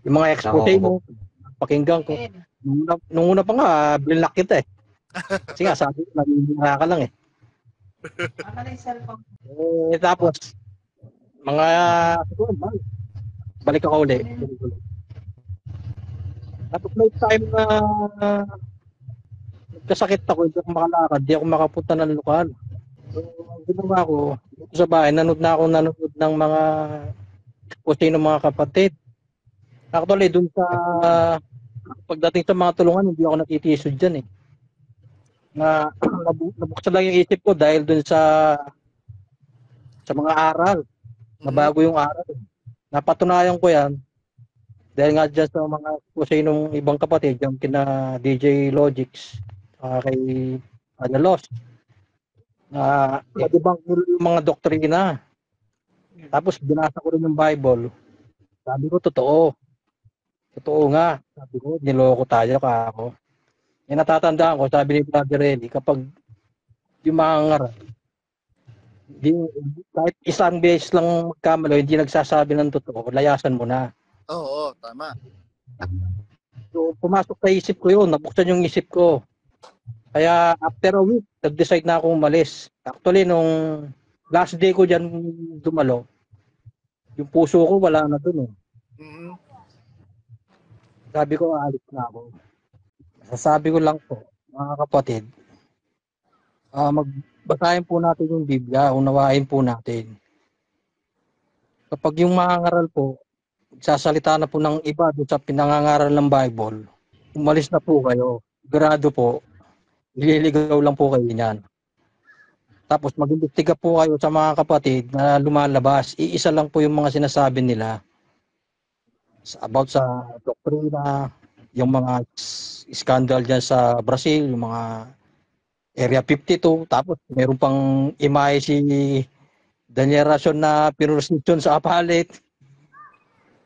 Yung mga expose mo, pakinggan ko. Nung una pa nga, binlock kita eh. Kasi nga, sabi ko, naging ka lang eh. Tapos, mga, balik ako ulit. Tapos may time na nagkasakit ako, hindi ako makalakad, hindi ako makapunta ng lokal. So, ginawa ko, dito sa bahay, nanood ng mga expose ng mga kapatid. Actually, dun sa pagdating sa mga tulungan, hindi ako natitisod dyan eh. Nabuksan lang yung isip ko dahil dun sa mga aral. Nabago yung aral. Napatunayan ko yan dahil nga dyan sa mga expose ng ibang kapatid, yung kina DJ Logix, kay Adalos, na nagibang ko yung mga doktrina. Tapos binasa ko rin yung Bible. Sabi ko, totoo. Totoo nga. Sabi ko, niloko tayo ako. Yung natatandaan ko, sabi ni Brother Renny, kapag yung mga ngarap, kahit isang beses lang magkamali, hindi nagsasabi ng totoo, layasan mo na. Oo, tama. So, pumasok sa isip ko yun, nabuksan yung isip ko. Kaya after a week, nag-decide na akong umalis. Actually, nung last day ko dyan dumalo, yung puso ko wala na dun eh. Mm-hmm. Sabi ko, aalis na ako. Sasabi ko lang po, mga kapatid, magbasahin po natin yung Biblia, unawain po natin. Kapag yung mangangaral po, sasalita na po ng iba doon sa pinangangaral ng Bible, umalis na po kayo. Grado po, liligaw lang po kayo niyan. Tapos mag-imbestiga po kayo sa mga kapatid na lumalabas. Iisa lang po yung mga sinasabi nila about sa doktrina, yung mga scandal dyan sa Brazil, yung mga Area 52, tapos meron pang imahe si Daniel Rason na pinurosisyon sa apalit.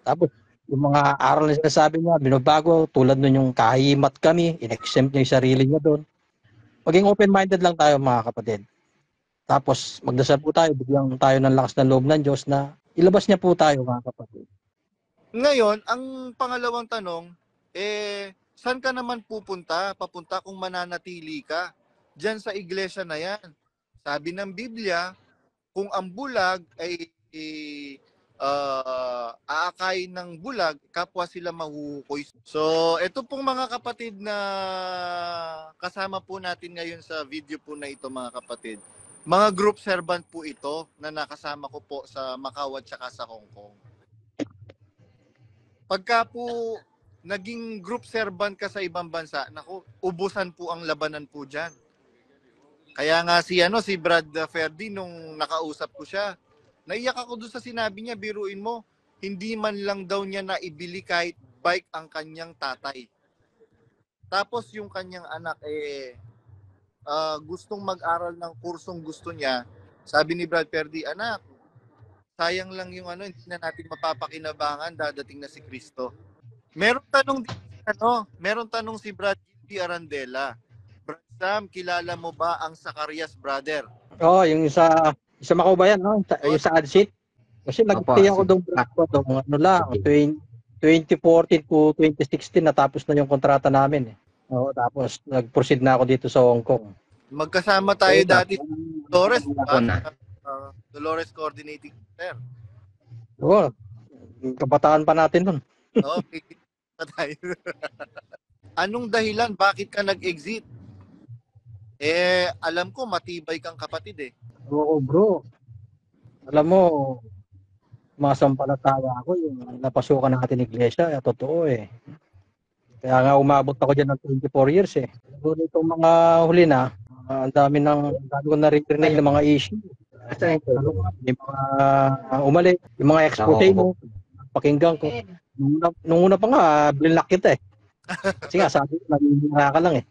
Tapos yung mga aral na sinasabi niya, binabago, tulad nun yung kahimat kami, in-exempt niya yung sarili niya doon. Maging open-minded lang tayo mga kapatid. Tapos magdasal po tayo, bigyan tayo ng lakas ng loob ng Diyos na ilabas niya po tayo mga kapatid. Ngayon, ang pangalawang tanong, saan ka naman pupunta? Papunta kung mananatili ka diyan sa iglesia na yan. Sabi ng Biblia, kung ang bulag ay aakayin ng bulag, kapwa sila mahuhukoy. So, ito pong mga kapatid na kasama po natin ngayon sa video po na ito mga kapatid. Mga group servant po ito na nakasama ko po sa Macau at saka sa Hong Kong. Pagka po naging group servant ka sa ibang bansa, naku, ubusan po ang labanan po dyan. Kaya nga si Brad Ferdi nung nakausap ko siya, naiyak ako doon sa sinabi niya, biruin mo, hindi man lang daw niya naibili kahit bike ang kanyang tatay. Tapos yung kanyang anak gustong mag-aral ng kursong gusto niya. Sabi ni Brad Ferdi, anak, sayang lang yung hindi na natin mapapakinabangan, dadating na si Kristo. Meron tanong si Brad G. Arandela. Brad Sam, kilala mo ba ang Zacarias brother? Oo, yung isa Macau ba yan, no? Yung sa ADSIT. Kasi nag-stay ako doon, lang, 2014 to 2016 natapos na yung kontrata namin eh. Oo, tapos nag-proceed na ako dito sa Hong Kong. Magkasama tayo dati Dolores, Dolores Coordinating Center. Oo, kabataan pa natin nun. Okay. Anong dahilan bakit ka nag-exit? Alam ko matibay kang kapatid eh. Oo, bro. Alam mo, masampalataya ako yung napasukan natin iglesia, totoo eh. Kaya nga umabot ako dyan ng 24 years eh. Pero itong mga huli na, ang dami ko naririnig ng mga issue. Yung mga umali, yung mga expose mo, pakinggan ko. Nung una pa nga, binlock kita eh. Kasi nga, sabi ko, naging ka lang eh.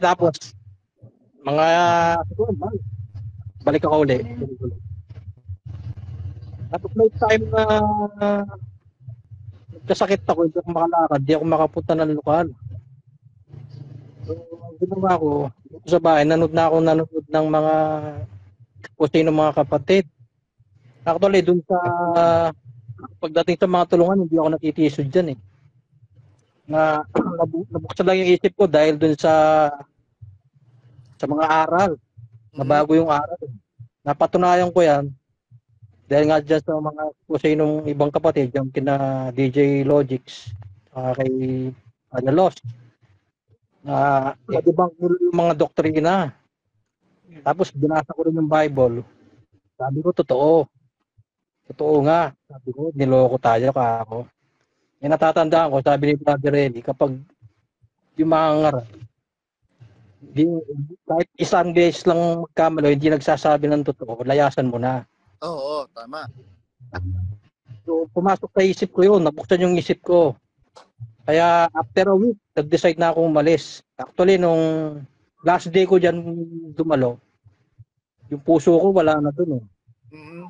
Tapos, mga balik ako ulit. Tapos may time na nagkasakit ako, hindi ako makalakad, hindi ako makapunta ng lokal. So, ginawa ko, sa bahay, nanood ng mga expose ng mga kapatid. Actually, dun sa pagdating sa mga tulungan, hindi ako natitisod dyan eh. Na nabuksan lang yung isip ko dahil dun sa mga aral. Mhm. Nabago yung aral. Napatunayan ko yan dahil nga dyan sa mga kusay nung ibang kapatid, yung kina DJ Logix, kay Adalos, na nadibang ko yung mga doktrina. Tapos binasa ko rin yung Bible. Sabi ko, totoo. Totoo nga. Sabi ko, niloko tayo ka ako. Yung natatandaan ko, sabi ni Brother Eli, kapag yung mga ngarap, di, kahit isang beses lang magkamali, hindi nagsasabi ng totoo, layasan mo na. Oo, tama. So, pumasok sa isip ko yun, nabuksan yung isip ko. Kaya after a week, nag-decide na akong umalis. Actually, nung last day ko dyan dumalo, yung puso ko wala na dun eh. Mhm.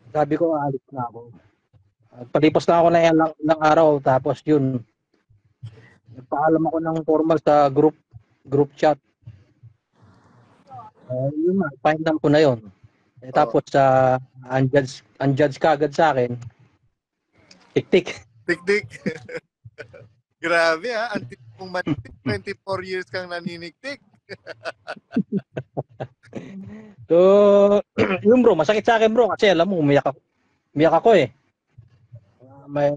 Sabi ko, aalis na ako. Palipas na ako na ilang araw, tapos yun, nagpaalam ako ng formal sa group chat. Yun na, final ko na yun. Oo. Tapos unjudge ka agad sa akin, tik-tik. Tik-tik. Grabe ha, antik mong matik, 24 years kang naniniktik. So, yun bro, masakit sa akin bro, kasi alam mo, umiyak ako eh. May,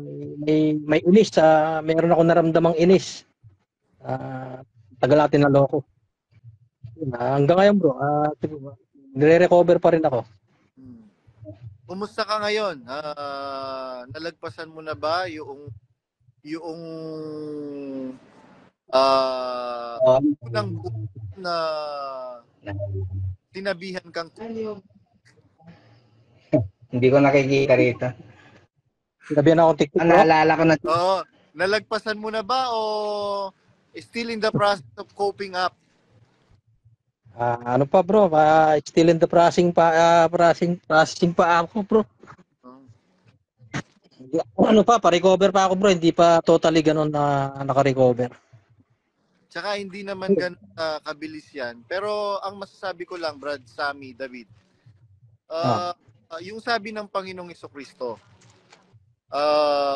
may inis, mayroon ako naramdamang inis. Tagal natin naloko. Hanggang ngayon bro, nire-recover pa rin ako. Kumusta ka ngayon? Nalagpasan mo na ba yung unang na sinabihan kang Hindi ko nakikita rito. Sinabihan ako tik-tik bro? Naalala ko na. Oo, nalagpasan mo na ba o still in the process of coping up? Ano pa bro, still in the processing pa ako bro. Ano pa, pa-recover pa ako bro, hindi pa totally ganun na naka-recover. Tsaka hindi naman ganun kabilis yan. Pero ang masasabi ko lang, Brad, Sammy, David, yung sabi ng Panginoong Jesucristo,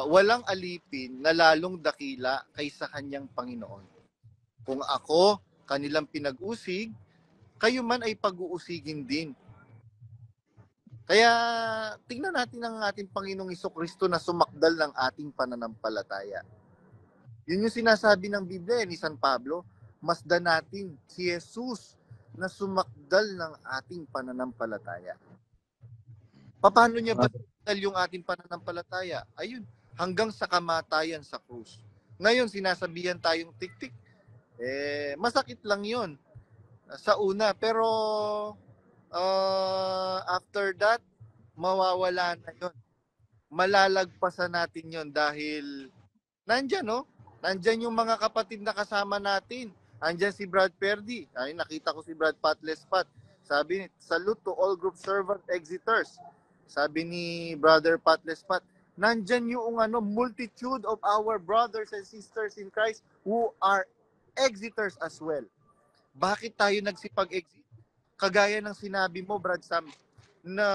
walang alipin na lalong dakila kaysa kanyang Panginoon. Kung ako, kanilang pinag-usig, kayo man ay pag-uusigin din. Kaya tingnan natin ang ating Panginoong Jesucristo na sumakdal ng ating pananampalataya. Yun yung sinasabi ng Biblia ni San Pablo, masdan natin si Jesus na sumakdal ng ating pananampalataya. Paano niya ba sumakdal yung ating pananampalataya? Ayun, hanggang sa kamatayan sa krus. Ngayon, sinasabihan tayong tik-tik. Masakit lang yun sa una. Pero after that, mawawala na yun. Malalagpasan natin yun dahil nandyan, no? Nandyan yung mga kapatid na kasama natin. Andyan si Brad Perdi. Ay, nakita ko si Brad Patlespat. Sabi, salute to all group servant exiters. Sabi ni Brother Patlespat, nandyan yung multitude of our brothers and sisters in Christ who are exiters as well. Bakit tayo nagsipag-exit? Kagaya ng sinabi mo, Brad Sam, na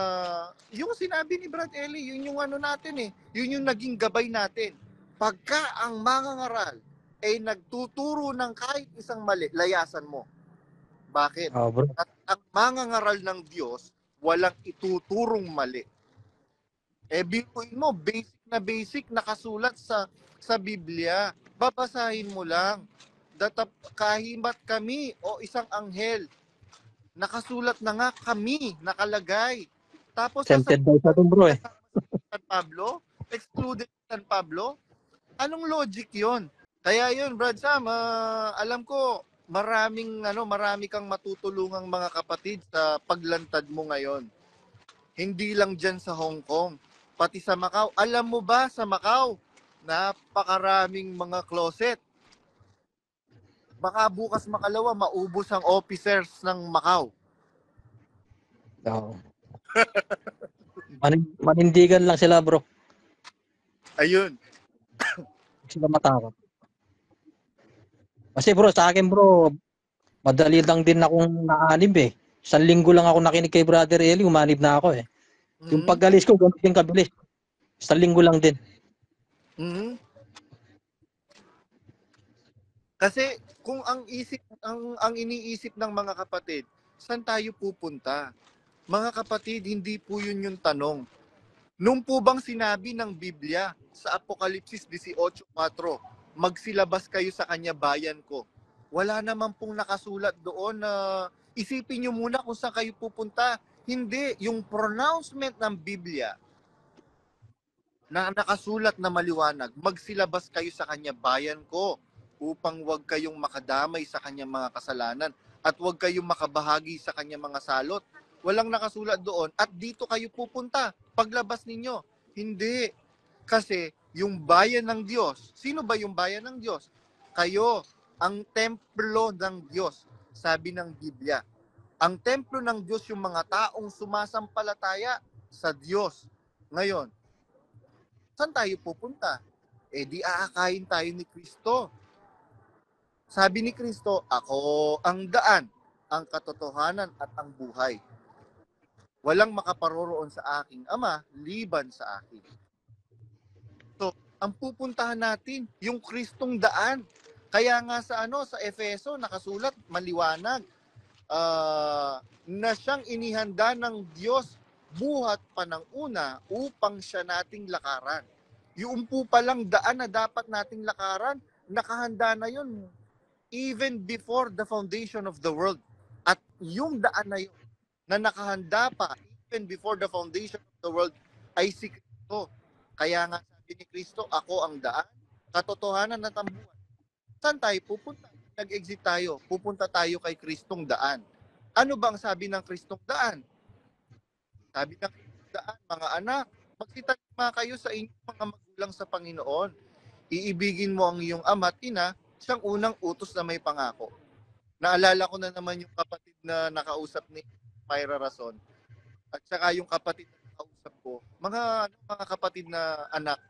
yung sinabi ni Brad Eli, yun yung natin eh. Yun yung naging gabay natin. Pagka ang mangangaral ay nagtuturo ng kahit isang mali, layasan mo. Bakit? Bro. At ang mangangaral ng Diyos, walang ituturong mali. Biruin mo, basic nakasulat sa Biblia. Babasahin mo lang. Kahimat kami o isang anghel. Nakasulat na nga kami, nakalagay. Tapos tempted daw sa bro eh. San Pablo, excluded San Pablo. Anong logic 'yon? Kaya 'yun, Brad Sam, alam ko marami kang matutulungang mga kapatid sa paglantad mo ngayon. Hindi lang diyan sa Hong Kong, pati sa Macau. Alam mo ba sa Macau, napakaraming mga closet. Baka bukas makalawa maubos ang officers ng Macau. Oo. Manindigan lang sila, bro. Ayun. Sila matakot. Kasi bro, sa akin bro, madali lang din akong naanib eh. 1 linggo lang ako nakinig kay Brother Eli, umanib na ako eh. Yung Mhm. pag-alis ko, ganun din kabilis. Sa linggo lang din. Mhm. Kasi kung ang iniisip ng mga kapatid, saan tayo pupunta? Mga kapatid, hindi po yun yung tanong. Nung po bang sinabi ng Biblia sa Apokalipsis 18:4, magsilabas kayo sa kanya bayan ko. Wala naman pong nakasulat doon na isipin nyo muna kung saan kayo pupunta. Hindi, yung pronouncement ng Biblia na nakasulat na maliwanag, magsilabas kayo sa kanya bayan ko upang wag kayong makadamay sa kanyang mga kasalanan at wag kayong makabahagi sa kanyang mga salot. Walang nakasulat doon at dito kayo pupunta paglabas ninyo. Hindi. Kasi yung bayan ng Diyos, sino ba yung bayan ng Diyos? Kayo, ang templo ng Diyos, sabi ng Biblia. Ang templo ng Diyos yung mga taong sumasampalataya sa Diyos. Ngayon, saan tayo pupunta? Eh di aakayin tayo ni Kristo. Sabi ni Kristo, ako ang daan, ang katotohanan at ang buhay. Walang makaparoroon sa aking Ama, liban sa akin. So, ang pupuntahan natin, yung Kristong daan. Kaya nga sa Efeso, nakasulat, maliwanag, na siyang inihanda ng Diyos buhat pa ng una upang siya nating lakaran. Yung po palang daan na dapat nating lakaran, nakahanda na yun even before the foundation of the world. At yung daan na yun na nakahanda pa even before the foundation of the world ay si Kristo. Kaya nga sabi ni Kristo, ako ang daan, katotohanan at ang buhay. Saan tayo pupunta? Nag-exit tayo, pupunta tayo kay Kristong daan. Ano bang sabi ng Kristong daan? Sabi ng Kristong daan, mga anak, magsitatima kayo sa inyong mga magulang sa Panginoon. Iibigin mo ang iyong ama at ina, siyang unang utos na may pangako. Naalala ko na naman yung kapatid na nakausap ni Myra Rason at saka yung kapatid na nakausap ko. Mga kapatid na anak,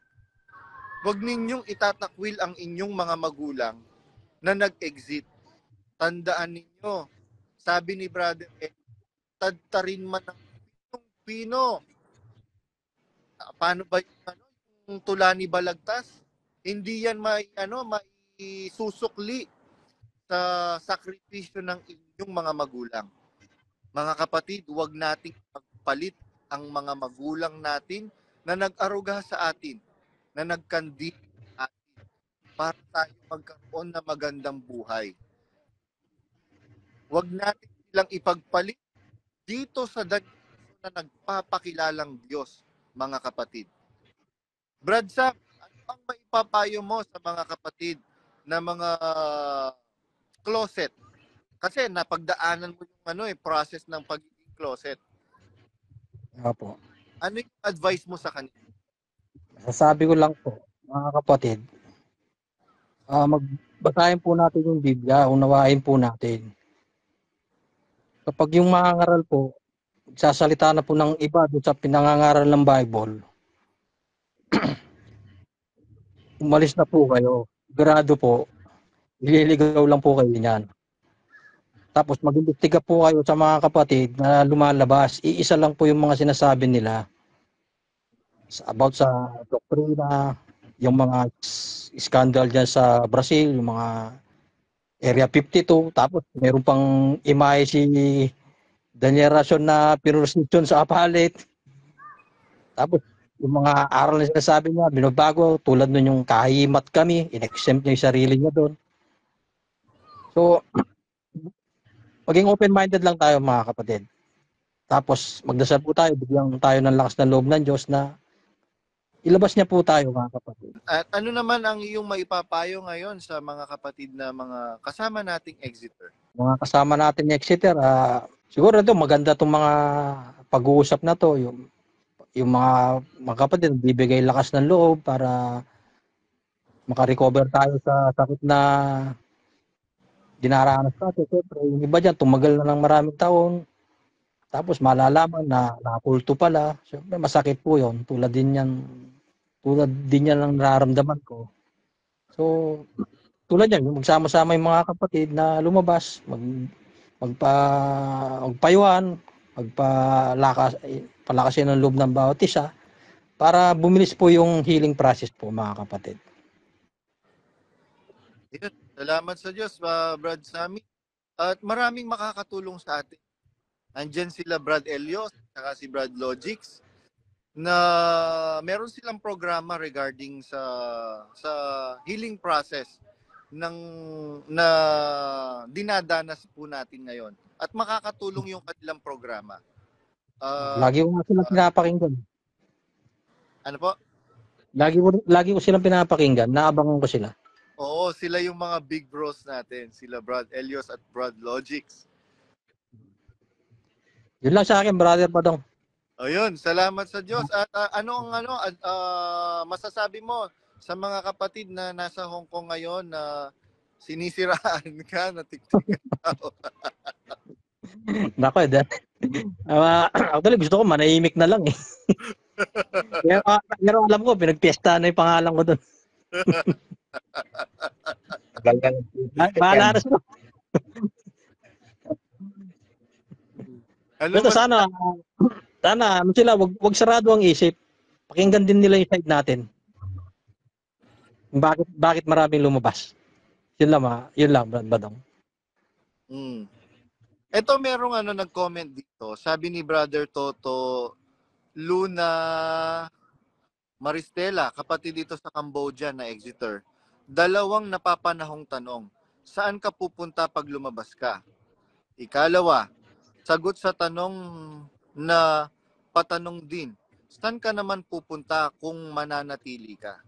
huwag ninyong itatakwil ang inyong mga magulang na nag-exit. Tandaan ninyo, sabi ni Brother Ed, tadtarin man ng pinong-pino. Paano ba yung tula ni Balagtas? Hindi yan may susukli sa sakripisyo ng inyong mga magulang. Mga kapatid, huwag nating pagpalit ang mga magulang natin na nag-aruga sa atin, na nagkandi sa atin, para tayo magkaroon ng magandang buhay. Huwag natin silang ipagpalit dito sa danyos na nagpapakilalang Diyos, mga kapatid. Brad Sam, ano ang maipapayo mo sa mga kapatid na mga closet? Kasi napagdaanan mo yung process ng pagiging closet. Opo. Ano yung advice mo sa kanila? Sasabi ko lang po, mga kapatid, magbasahin po natin yung Biblia, unawain po natin. Kapag yung mangangaral po, sasalita na po ng iba doon sa pinangangaral ng Bible, umalis na po kayo. Sigurado po, nililigaw lang po kayo niyan. Tapos mag-imbestiga po kayo sa mga kapatid na lumalabas. Iisa lang po yung mga sinasabi nila about sa doktrina, yung mga scandal dyan sa Brazil, yung mga Area 52. Tapos meron pang imahe si Daniel Rason na pinurosisyon sa apalit. Tapos yung mga aral na sinasabi niya, binabago, tulad nun yung kahimat kami, in-exempt niya yung sarili niya doon. So, maging open-minded lang tayo mga kapatid. Tapos magdasal po tayo, bigyan tayo ng lakas ng loob ng Diyos na ilabas niya po tayo mga kapatid. At ano naman ang iyong maipapayo ngayon sa mga kapatid na mga kasama nating exiter? Mga kasama natin ni Exeter, siguro ito maganda itong mga pag-uusap na to, yung mga kapatid, bibigay lakas ng loob para makarecover tayo sa sakit na dinaranas natin. Siyempre, yung iba dyan, tumagal na ng maraming taon. Tapos malalaman na nakulto pala. Siyempre, masakit po yun. Tulad din yan ang nararamdaman ko. So, tulad yan, magsama-sama yung mga kapatid na lumabas, magpayuhan, magpalakas, palakasin ang loob ng bawat isa para bumilis po yung healing process po, mga kapatid. Yun. Salamat sa Diyos, Brad Sammy. At maraming makakatulong sa atin. Andyan sila Brad Elios, saka si Brad Logix, na meron silang programa regarding sa healing process ng na dinadanas po natin ngayon. At makakatulong yung kanilang programa. Lagi ko nga silang pinapakinggan. Ano po? Lagi ko silang pinapakinggan. Naabangan ko sila. Oo, sila yung mga big bros natin. Sila Brad Elios at Brad Logix. Yun lang sa akin, brother Padong. Ayun, salamat sa Diyos. At masasabi mo sa mga kapatid na nasa Hong Kong ngayon na sinisiraan ka, natiktikan ka? Nako, actually gusto ko manahimik na lang eh. Pero alam ko, pinagpiesta na yung pangalan ko doon. Bahala na sila. Basta sana ano sila, wag sarado ang isip. Pakinggan din nila yung side natin. Bakit maraming lumabas? Yun lang, Badong. Ito merong nag-comment dito. Sabi ni Brother Toto Luna Maristela, kapatid dito sa Cambodia na Exeter. Dalawang napapanahong tanong. Saan ka pupunta pag lumabas ka? Ikalawa, sagot sa tanong na patanong din. Saan ka naman pupunta kung mananatili ka?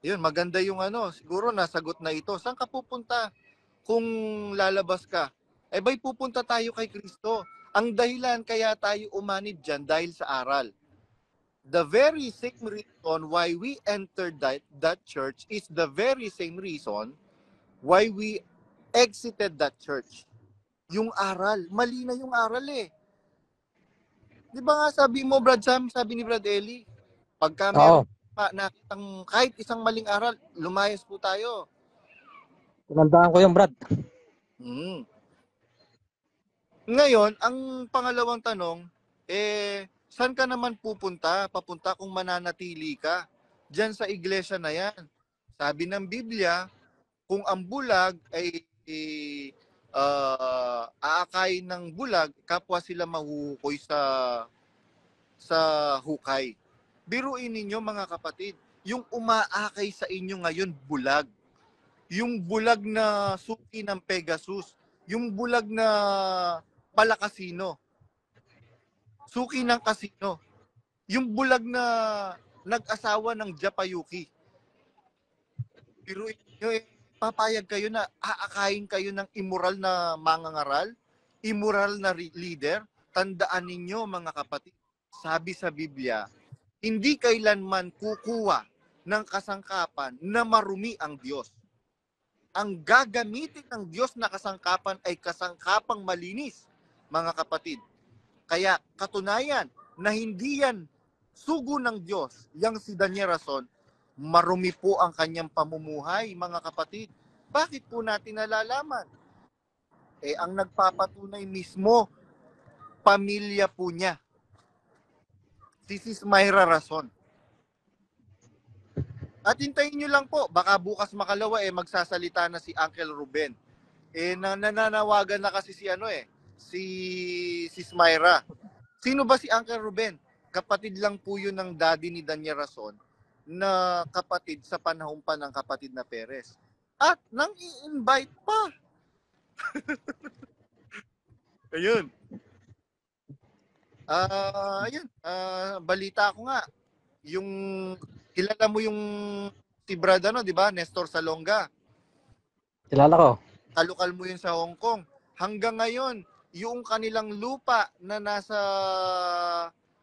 Yun, maganda yung siguro nasagot na ito. Saan ka pupunta kung lalabas ka? Bay pupunta tayo kay Kristo. Ang dahilan kaya tayo umanib dyan dahil sa aral. The very same reason why we entered that church is the very same reason why we exited that church. Yung aral. Mali na yung aral eh. Di ba nga sabi mo, Brad Sam, sabi ni Brad Eli, pagka meron nakitang kahit isang maling aral, lumayas po tayo. Tinandaan ko yung Brad. Ngayon, ang pangalawang tanong, saan ka naman pupunta? Papunta kung mananatili ka. Diyan sa iglesia na yan. Sabi ng Biblia, kung ang bulag ay aakayin ng bulag, kapwa sila mahuhukoy sa hukay. Biruin ninyo mga kapatid, yung umaakay sa inyo ngayon bulag. Yung bulag na suki ng Pegasus, yung bulag na palakasino, suki ng kasino, yung bulag na nag-asawa ng Japayuki. Biruin nyo papayag kayo na aakayin kayo ng immoral na mangangaral, immoral na leader. Tandaan ninyo mga kapatid, sabi sa Biblia, hindi kailanman kukuha ng kasangkapan na marumi ang Diyos. Ang gagamitin ng Diyos na kasangkapan ay kasangkapang malinis, mga kapatid. Kaya katunayan na hindi yan sugo ng Diyos, yang si Daniel Rason, marumi po ang kanyang pamumuhay, mga kapatid. Bakit po natin nalalaman? Ang nagpapatunay mismo, pamilya po niya. Si Sis Myra Rason. At hintayin nyo lang po, baka bukas makalawa magsasalita na si Uncle Ruben. Nananawagan na kasi si Sis Myra. Sino ba si Uncle Ruben? Kapatid lang po yun ng daddy ni Daniel Rason, na kapatid sa panahon pa ng kapatid na Perez. At nang i-invite pa. Ayun. Balita ko nga, yung kilala mo yung si Brad di ba? Nestor Salonga. Kilala ko. Kalukal mo yun sa Hong Kong. Hanggang ngayon, yung kanilang lupa na nasa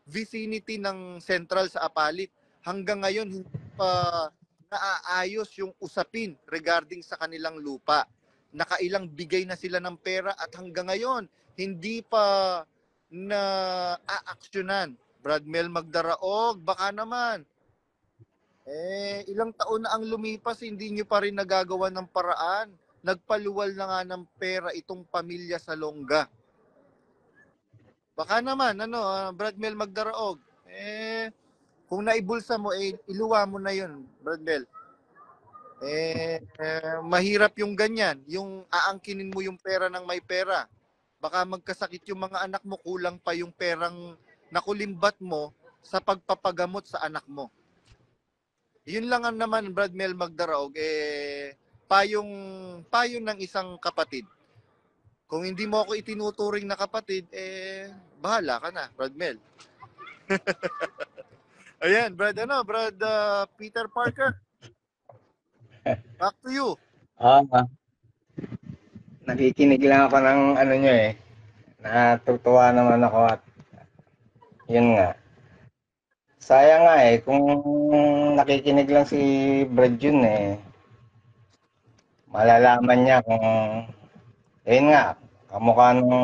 vicinity ng Central sa Apalit, hanggang ngayon hindi pa naaayos yung usapin regarding sa kanilang lupa. Nakailang bigay na sila ng pera at hanggang ngayon hindi pa na aaksyonan. Brad Mel Magdaraog, baka naman. Ilang taon na ang lumipas, hindi nyo pa rin nagagawa ng paraan. Nagpaluwal na nga ng pera itong pamilya Salonga. Baka naman, Brad Mel Magdaraog, kung naibulsa mo, iluwa mo na yun, Brad Mel. Mahirap yung ganyan, yung aangkinin mo yung pera ng may pera. Baka magkasakit yung mga anak mo, kulang pa yung perang nakulimbat mo sa pagpapagamot sa anak mo. Yun lang naman, Brad Mel Magdaraog, payong ng isang kapatid. Kung hindi mo ako itinuturing na kapatid, bahala ka na, Brad Mel. Ayan, Brad Peter Parker. Back to you. Nakikinig lang ako ng ano nyo eh. Natutuwa naman ako at yun nga. Sayang nga eh, kung nakikinig lang si Brad Jun eh, malalaman niya kung, ayun nga, kamukha nung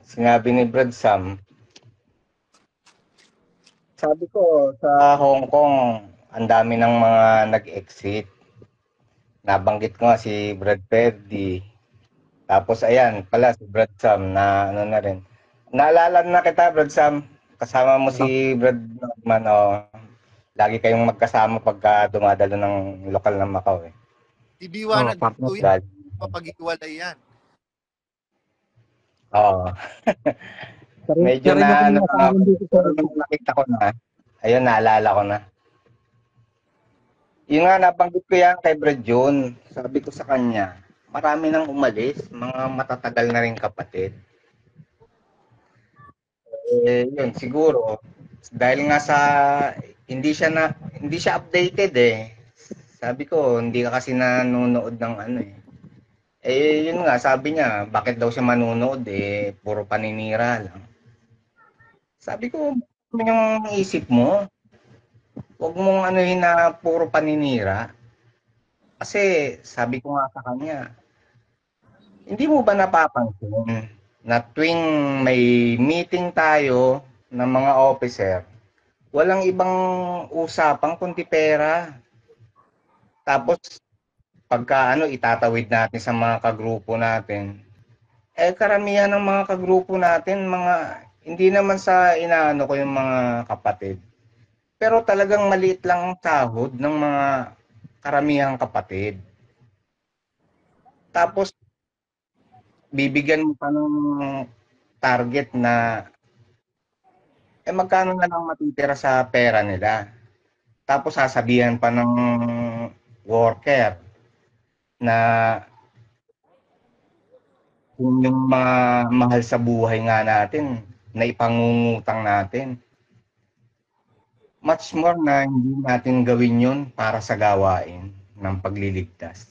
sinabi ni Brad Sam. Sabi ko, sa Hong Kong, ang dami ng mga nag-exit. Nabanggit ko nga si Brad Perdi. Tapos ayan, pala si Brad Sam na ano na rin. Naalala na kita, Brad Sam. Kasama mo si Brad Norman. Lagi kayong magkasama pagka dumadalo ng lokal na Macau eh. Ibiwanan partner. tuwing mapag-iwalay yan. Oo. Medyo na ano nakita ko na. Ayun, naalala ko na. Yun nga, nabanggit ko yan kay Brad Jun. Sabi ko sa kanya, marami nang umalis, mga matatagal na rin kapatid. Yun, siguro, dahil nga sa, hindi siya updated eh. Sabi ko, hindi ka kasi nanonood ng ano eh. Yun nga, sabi niya, bakit daw siya manonood eh, puro paninira lang. Sabi ko, ano yung isip mo? Huwag mong anuhin na puro paninira. Kasi sabi ko nga sa kanya, hindi mo ba napapansin na tuwing may meeting tayo ng mga officer, walang ibang usapang kundi pera. Tapos pagka itatawid natin sa mga kagrupo natin, karamihan ng mga kagrupo natin, hindi naman sa inaano ko yung mga kapatid. Pero talagang maliit lang ang sahod ng mga karamihang kapatid. Tapos, bibigyan mo pa ng target na magkano na lang matitira sa pera nila. Tapos sasabihan pa ng worker na kung yung mga mahal sa buhay nga natin na ipangungutang natin. Much more na hindi natin gawin yun para sa gawain ng pagliligtas.